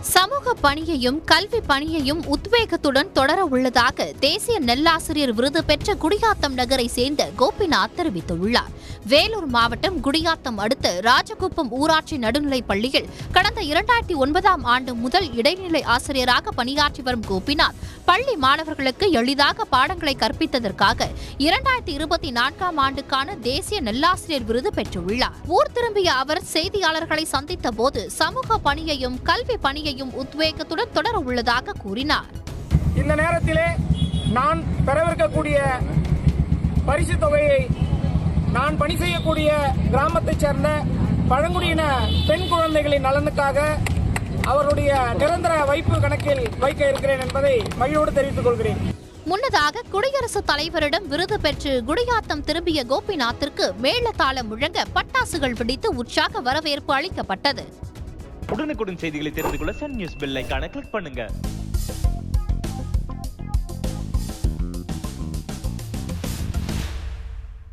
சமூக பணியையும் கல்வி பணியையும் உத்வேகத்துடன் தொடர உள்ளதாக தேசிய நெல்லாசிரியர் விருது பெற்ற குடியாத்தம் நகரை சேர்ந்த கோபிநாத் தெரிவித்துள்ளார். வேலூர் மாவட்டம் குடியாத்தம் அடுத்த ராஜகுப்பம் ஊராட்சி நடுநிலைப் பள்ளியில் கடந்த 2009ஆம் ஆண்டு முதல் இடைநிலை ஆசிரியராக பணியாற்றி வரும் கோபிநாத் பள்ளி மாணவர்களுக்கு எளிதாக பாடங்களை கற்பித்ததற்காக 2024ஆம் ஆண்டுக்கான தேசிய நெல்லாசிரியர் விருது பெற்றுள்ளார். ஊர் திரும்பிய அவர் செய்தியாளர்களை சந்தித்த போது சமூக பணியையும் கல்வி பணியையும் உத்வேகத்துடன் தொடர உள்ளதாக கூறினார். இந்த நேரத்திலே நான் பெறவிருக்கக்கூடிய பரிசு தொகையை நான் பணி செய்யக்கூடிய கிராமத்தைச் சேர்ந்த பழங்குடியின பெண் குழந்தைகளின் நலனுக்காக அவருடைய நிரந்தர வைப்பு கணக்கில் வைக்க இருக்கிறேன் என்பதை மகிழ்வோடு தெரிவித்துக் கொள்கிறேன். முன்னதாக குடியரசுத் தலைவரிடம் விருது பெற்று குடியாத்தம் திரும்பிய கோபிநாத்திற்கு மேளதாளம் முழங்க பட்டாசுகள் வெடித்து உற்சாக வரவேற்பு அளிக்கப்பட்டது. உடனுக்குடன் செய்திகளை தெரிந்து கொள்ள சன் நியூஸ் பெல் ஐகானை கிளிக் பண்ணுங்க.